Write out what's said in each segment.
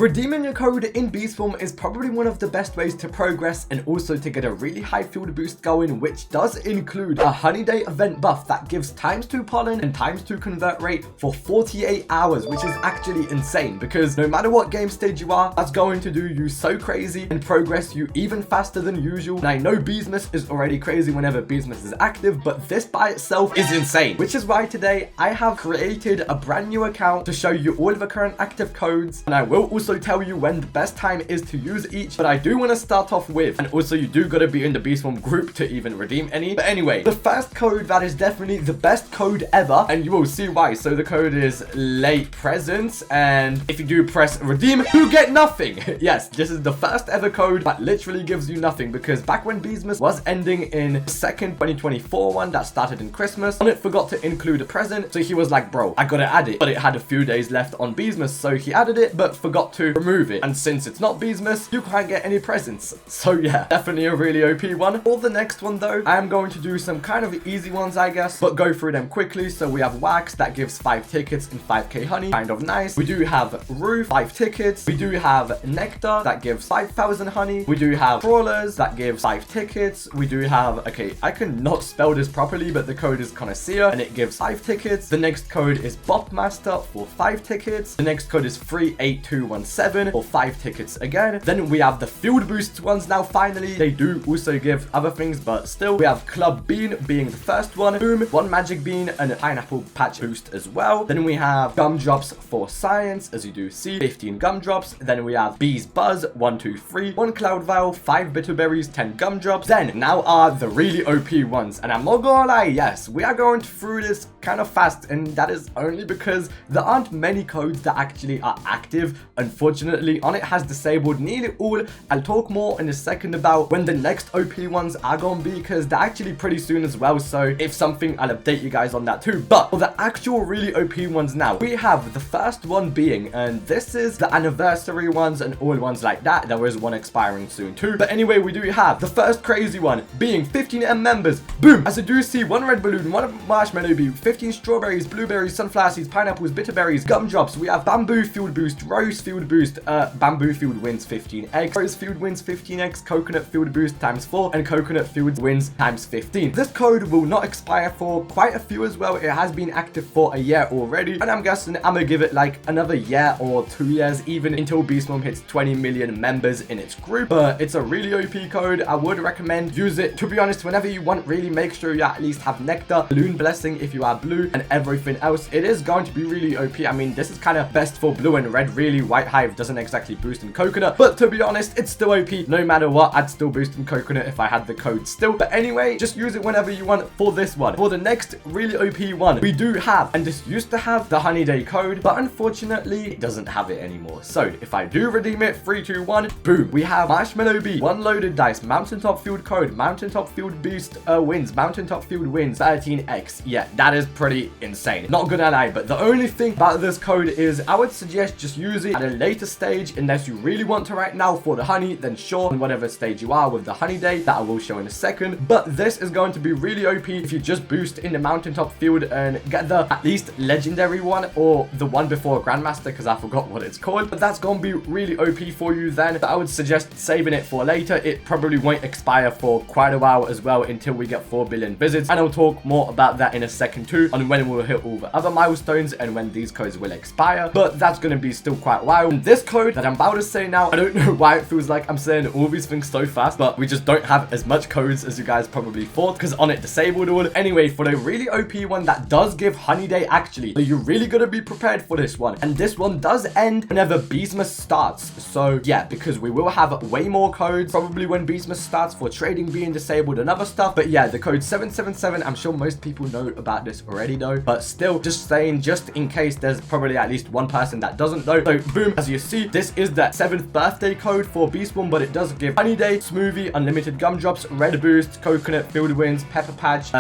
Redeeming your code in beast form is probably one of the best ways to progress and also to get a really high field boost going, which does include a Honeyday event buff that gives ×2 pollen and ×2 convert rate for 48 hours, which is actually insane because no matter what game stage you are, that's going to do you so crazy and progress you even faster than usual. And I know Beastmas is already crazy whenever Beastmas is active, but this by itself is insane, which is why today I have created a brand new account to show you all of the current active codes, and I will also tell you when the best time is to use each. But I do want to start off with, and also you do got to be in the beast form group to even redeem any. But anyway, the first code that is definitely the best code ever, and you will see why. So the code is late presents, and if you do press redeem, you get nothing. Yes, this is the first ever code that literally gives you nothing, because back when Beastmas was ending in 2nd 2024 one that started in Christmas, on it forgot to include a present, so he was like, bro, I gotta add it, but it had a few days left on Beastmas, so he added it but forgot to remove it. And since it's not Beastmas, you can't get any presents. So yeah, definitely a really OP one. For the next one though, I am going to do some kind of easy ones, I guess, but go through them quickly. So we have Wax that gives 5 tickets and 5k honey, kind of nice. We do have Roof, 5 tickets. We do have Nectar that gives 5,000 honey. We do have Crawlers that gives 5 tickets. We do have, okay, I cannot spell this properly, but the code is Connoisseur and it gives 5 tickets. The next code is Bopmaster for 5 tickets. The next code is 38217 for 5 tickets again. Then we have the field boost ones now. Finally, they do also give other things, but still, we have Club Bean being the first one. Boom, 1 magic bean and a pineapple patch boost as well. Then we have Gumdrops for science, as you do see, 15 gumdrops. Then we have Bee's Buzz, 1, 2, 3, 1 cloud vial, 5 bitterberries, 10 gumdrops. Then now are the really OP ones, and I'm not gonna lie, yes, we are going through this kind of fast, and that is only because there aren't many codes that actually are active. Unfortunately, on it has disabled nearly all. I'll talk more in a second about when the next OP ones are gonna be, because they're actually pretty soon as well, so if something, I'll update you guys on that too. But for the actual really OP ones now, we have the first one being, and this is the anniversary ones and all ones like that. There is one expiring soon too, but anyway, we do have the first crazy one being 15M members. Boom, as you do see, 1 red balloon, 1 marshmallow bee, 15 strawberries, blueberries, sunflower seeds, pineapples, bitterberries, gumdrops. We have bamboo field boost, rose field boost, bamboo field wins 15x, rose field wins 15x, coconut field boost ×4, and coconut field wins ×15. This code will not expire for quite a few as well. It has been active for a year already, and I'm guessing I'm gonna give it like another year or 2 years even until Beast Mom hits 20 million members in its group. But it's a really OP code. I would recommend use it. To be honest, whenever you want, really make sure you at least have Nectar, Balloon Blessing if you are blue, and everything else. It is going to be really OP. I mean, this is kind of best for blue and red. Really, White Hive doesn't exactly boost in coconut, but to be honest, it's still OP. No matter what, I'd still boost in coconut if I had the code still. But anyway, just use it whenever you want for this one. For the next really OP one, we do have, and this used to have, the Honeyday code, but unfortunately, it doesn't have it anymore. So if I do redeem it, 3, 2, 1, boom, we have Marshmallow Bee, 1 loaded dice, Mountaintop Field code, Mountaintop Field boost wins, Mountaintop Field wins 13x. Yeah, that is pretty insane. Not gonna lie, but the only thing about this code is I would suggest just use it at a later stage unless you really want to right now for the honey. Then sure, on whatever stage you are with the Honeyday, that I will show in a second. But this is going to be really OP if you just boost in the Mountaintop Field and get the at least legendary one or the one before Grandmaster, because I forgot what it's called. But that's gonna be really OP for you then. But I would suggest saving it for later. It probably won't expire for quite a while as well until we get 4 billion visits, and I'll talk more about that in a second too, on when we'll hit all the other milestones and when these codes will expire. But that's gonna be still quite a while. And this code that I'm about to say now, I don't know why it feels like I'm saying all these things so fast, but we just don't have as much codes as you guys probably thought, because on it disabled all. Anyway, for the really OP one that does give Honeyday actually, so you're really gonna be prepared for this one. And this one does end whenever Beastmas starts. So yeah, because we will have way more codes probably when Beastmas starts for trading being disabled and other stuff. But yeah, the code 777, I'm sure most people know about this already though, but still just saying, just in case there's probably at least one person that doesn't know. So boom, as you see, this is the 7th birthday code for Beast One, but it does give Honeyday, Smoothie, unlimited gumdrops, red boost, coconut field wins, pepper patch,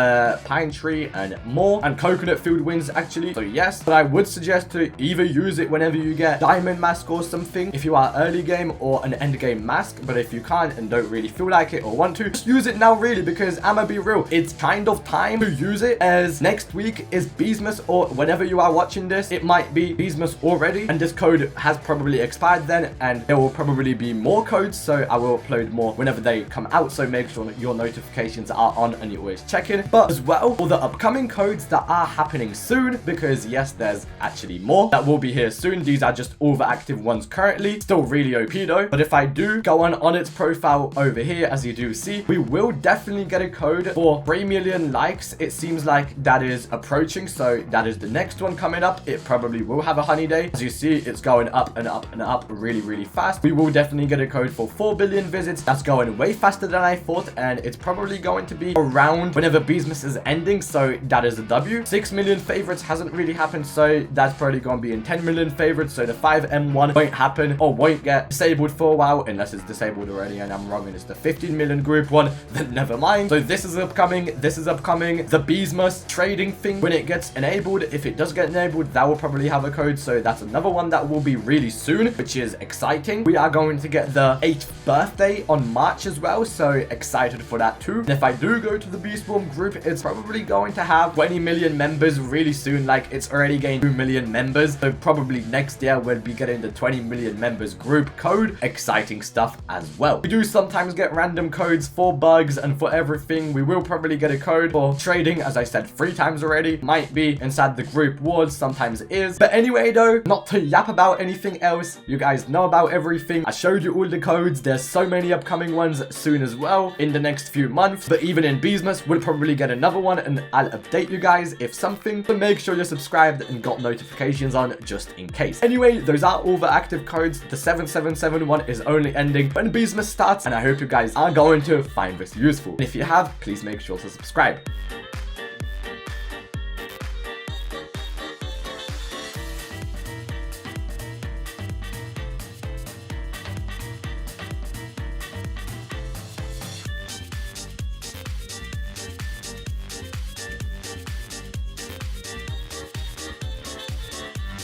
pine tree, and more. And coconut field wins actually. So yes, but I would suggest to either use it whenever you get diamond mask or something if you are early game, or an end game mask. But if you can't and don't really feel like it or want to, just use it now really, because I'ma be real, it's kind of time to use it, as next week is Beastmas, or whenever you are watching this, it might be Beastmas already, and this code has probably expired then, and there will probably be more codes, so I will upload more whenever they come out, so make sure that your notifications are on and you always check in. But as well, for the upcoming codes that are happening soon, because yes, there's actually more that will be here soon. These are just all the active ones currently, still really OP though. But if I do go on its profile over here, as you do see, we will definitely get a code for 3 million likes. It seems like that is approaching, so that is the next one coming up. It probably will have a honey day. As you see, it's going up and up and up really fast. We will definitely get a code for 4 billion visits. That's going way faster than I thought, and it's probably going to be around whenever Beesmas is ending, so that is a W. 6 million favorites hasn't really happened, so that's probably going to be in 10 million favorites, so the 5M1 won't happen or won't get disabled for a while, unless it's disabled already and I'm wrong and it's the 15 million group one, then never mind. So this is upcoming. The Beesmas trading thing, when it gets enabled, if it does get enabled, that will probably have a code, so that's another one that will be really soon, which is exciting. We are going to get the 8th birthday on March as well, so excited for that too. And if I do go to the Beeswarm group, it's probably going to have 20 million members really soon. Like, it's already gained 2 million members, so probably next year we'll be getting the 20 million members group code. Exciting stuff as well. We do sometimes get random codes for bugs and for everything. We will probably get a code for trading, as I said 3 times already. Might be inside the group wars, sometimes it is. But anyway though, not to yap about anything else, you guys know about everything. I showed you all the codes. There's so many upcoming ones soon as well in the next few months. But even in Beesmas, we'll probably get another one, and I'll update you guys if something. So make sure you're subscribed and got notifications on just in case. Anyway, those are all the active codes. The 777 one is only ending when Beesmas starts, and I hope you guys are going to find this useful. And if you have, please make sure to subscribe.